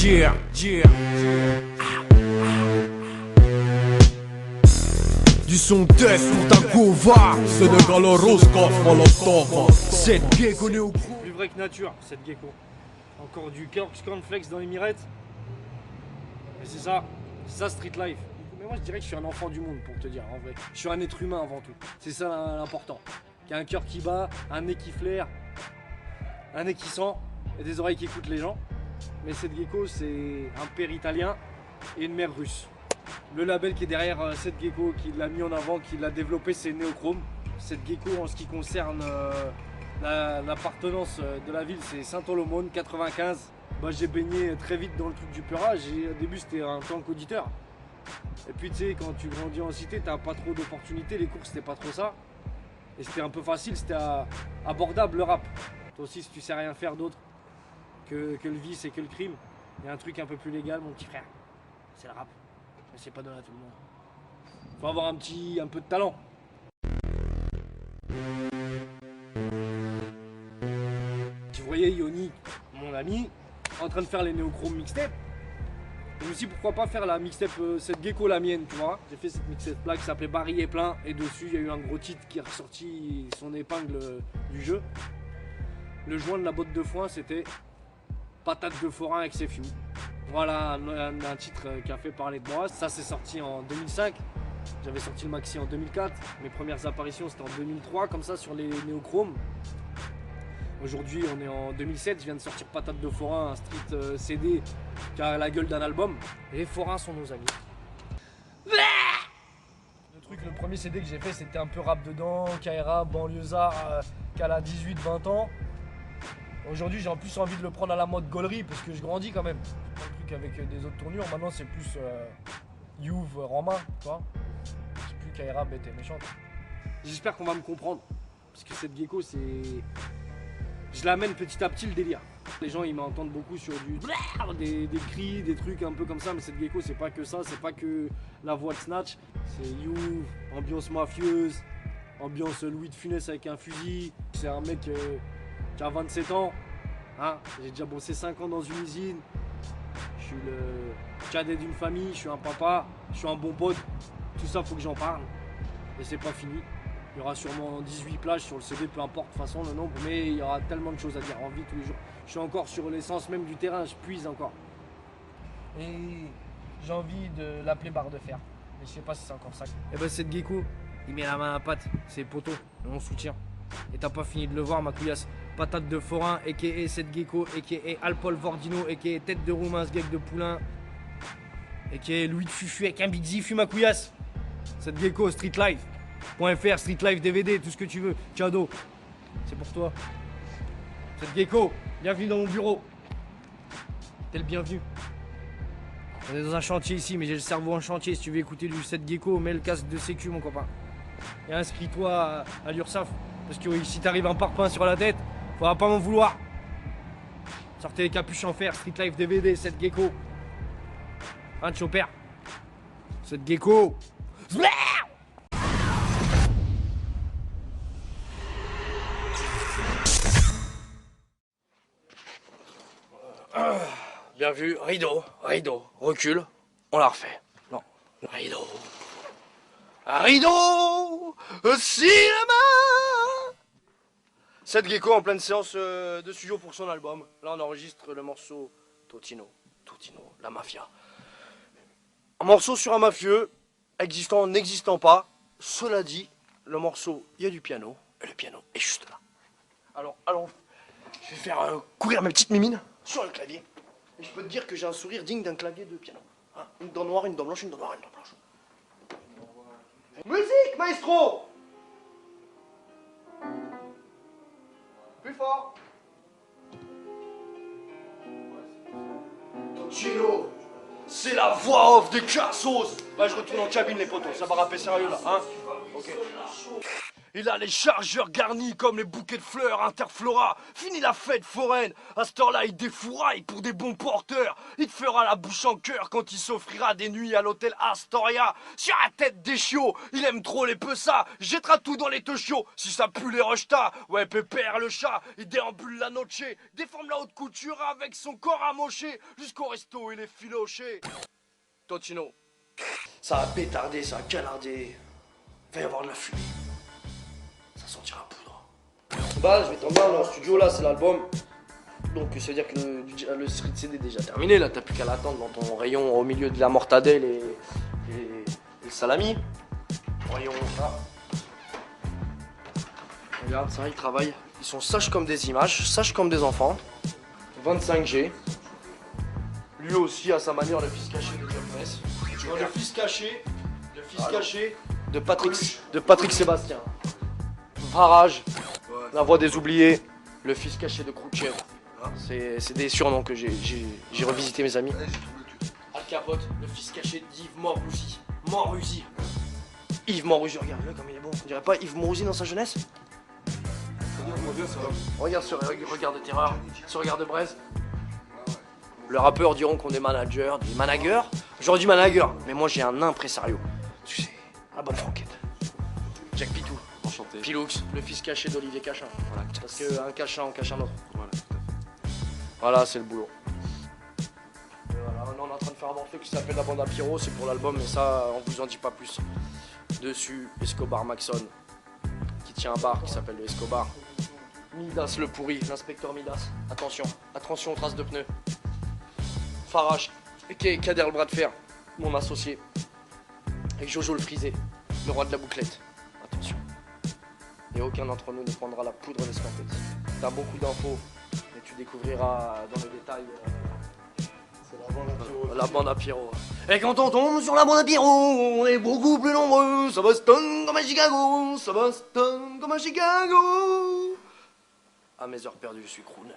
Yeah, yeah. Du son test pour ta gova. Sénégal Roscoff, Molotov. Cette gecko néo. Plus vrai que nature, cette gecko. Encore du cornflakes dans les mirettes. Et c'est ça Street Life. Mais moi je dirais que je suis un enfant du monde pour te dire en vrai. Je suis un être humain avant tout. C'est ça l'important. Qui a un cœur qui bat, un nez qui flaire, un nez qui sent et des oreilles qui écoutent les gens. Mais cette gecko c'est un père italien et une mère russe. Le label qui est derrière cette gecko, qui l'a mis en avant, qui l'a développé, c'est Neochrome. Cette gecko en ce qui concerne l'appartenance de la ville, c'est Saint-Olomone, 95. Bah, j'ai baigné très vite dans le truc du peurage et au début c'était en tant qu'auditeur. Et puis tu sais, quand tu grandis en cité, t'as pas trop d'opportunités, les cours c'était pas trop ça. Et c'était un peu facile, c'était abordable le rap. Toi aussi si tu sais rien faire d'autre que le vice et que le crime, il y a un truc un peu plus légal mon petit frère, c'est le rap. Mais c'est pas donné à tout le monde. Faut avoir un peu de talent. Tu voyais Yoni, mon ami, en train de faire les Neochrome mixtapes. Je me suis dit pourquoi pas faire la mixtape, cette gecko la mienne, tu vois. J'ai fait cette mixtape là qui s'appelait Barry et plein. Et dessus il y a eu un gros titre qui a ressorti son épingle du jeu. Le joint de la botte de foin c'était Patate de forain avec ses fious. Voilà un titre qui a fait parler de moi. Ça c'est sorti en 2005. J'avais sorti le maxi en 2004. Mes premières apparitions c'était en 2003 comme ça sur les Neochrome. Aujourd'hui on est en 2007, je viens de sortir Patate de forain, un street CD qui a la gueule d'un album. Et les forains sont nos amis. Le premier CD que j'ai fait c'était un peu rap dedans, KRA, banlieusard, Kala 18-20 ans. Aujourd'hui j'ai en plus envie de le prendre à la mode gaulerie parce que je grandis quand même. Un truc avec des autres tournures, maintenant c'est plus Youve, Romain, tu vois. C'est plus KRA, bête et méchante. J'espère qu'on va me comprendre. Parce que cette gecko c'est... Je l'amène petit à petit le délire. Les gens ils m'entendent beaucoup sur des cris, des trucs un peu comme ça, mais cette gecko c'est pas que ça, c'est pas que la voix de Snatch. C'est Youve, ambiance mafieuse, ambiance Louis de Funès avec un fusil. C'est un mec qui a 27 ans, hein. J'ai déjà bossé 5 ans dans une usine. Je suis le cadet d'une famille, je suis un papa, je suis un bon pote. Tout ça faut que j'en parle. Et c'est pas fini. Il y aura sûrement 18 plages sur le CD, peu importe de toute façon le nombre, mais il y aura tellement de choses à dire en vie tous les jours. Je suis encore sur l'essence même du terrain, je puise encore. Et j'ai envie de l'appeler barre de fer. Mais je sais pas si c'est encore ça. Et ben cette gecko, il met la main à la pâte, c'est poteau, on soutient. Et t'as pas fini de le voir ma couillasse. Patate de forain, a.k.a. cette gecko, a.k.a. Alpol Vordino, a.k.a. tête de roumain, ce gec de poulain, a.k.a. Louis de Fufu avec un Big Z, ma couillasse. Cette gecko, Street Life.fr, Street Life DVD, tout ce que tu veux, cadeau. C'est pour toi. Cette gecko, bienvenue dans mon bureau. T'es le bienvenu. On est dans un chantier ici, mais j'ai le cerveau en chantier. Si tu veux écouter du cette gecko, mets le casque de sécu, mon copain. Et inscris-toi à l'URSSAF. Parce que si t'arrives un parpaing sur la tête, faudra pas m'en vouloir. Sortez les capuches en fer, Street Life DVD, cette gecko. Hein, chopper. Cette gecko. Bien vu, rideau, recule, on la refait. Non, rideau, cinéma. Cette gecko en pleine séance de studio pour son album. Là on enregistre le morceau Totino, la mafia. Un morceau sur un mafieux, existant, n'existant pas. Cela dit, le morceau, il y a du piano, et le piano est juste là. Alors, allons, je vais faire courir mes petites mimines sur le clavier. Et je peux te dire que j'ai un sourire digne d'un clavier de piano. Hein, une dent noire, une dent blanche, une dent noire, une dent blanche. Musique, maestro! Plus fort! Totino, c'est la voix off des Cassos! Bah, je retourne en cabine, les potos, ça va rapper sérieux là, hein? Ok. Il a les chargeurs garnis comme les bouquets de fleurs Interflora. Fini la fête foraine. À cette heure-là, il défouraille pour des bons porteurs. Il te fera la bouche en cœur quand il s'offrira des nuits à l'hôtel Astoria. Sur la tête des chiots, il aime trop les peussas. Jettera tout dans les chiots si ça pue les rejetas. Ouais, pépère le chat, il déambule la noche. Déforme la haute couture avec son corps amoché. Jusqu'au resto, il est filoché. Totino. Ça a pétardé, ça a canardé. Il va y avoir de la fumée. Ça sentira la poudre. Bah, je vais t'emmener dans le studio, là, c'est l'album. Donc, ça veut dire que le street CD est déjà terminé. Là, t'as plus qu'à l'attendre dans ton rayon au milieu de la mortadelle et le salami. Rayon là. Regarde, ça, ils travaillent. Ils sont sages comme des images, sages comme des enfants. 25G. Lui aussi, à sa manière, le fils caché de John Press. Le fils caché de Patrick Sébastien. Varage, la voix des oubliés, le fils caché de Khrouchtchev. C'est des surnoms que j'ai revisité, mes amis. Al Capote, le fils caché d'Yves Morouzy. Morouzy. Yves Morouzy, regarde-le comme il est bon. On dirait pas Yves Morouzy dans sa jeunesse? Regarde ce regard de terreur, ce regard de braise. Les rappeurs diront qu'on est manager, des managers. J'aurais dit manager, mais moi j'ai un impresario. Tu sais, la bonne franquette. Jack Pitou. Enchanté. Pilux, le fils caché d'Olivier Cachin. Voilà, Parce qu'un Cachin en cache un autre. voilà, tout à fait. Voilà, c'est le boulot. Et voilà, on est en train de faire un morceau qui s'appelle La Bande à Pierrot, c'est pour l'album, mais ça, on vous en dit pas plus. Dessus, Escobar Maxon, qui tient un bar qui s'appelle le Escobar. Midas le pourri, l'inspecteur Midas. Attention, attention aux traces de pneus. Farage, Kader le bras de fer, mon associé. Et Jojo le frisé, le roi de la bouclette. Attention. Et aucun d'entre nous ne prendra la poudre d'escampette. T'as beaucoup d'infos, mais tu découvriras dans les détails. C'est la bande à Pierrot. Et quand on tombe sur la bande à Pierrot, on est beaucoup plus nombreux. Ça bastonne comme à Chicago, ça bastonne comme à Chicago. À mes heures perdues, je suis crooner.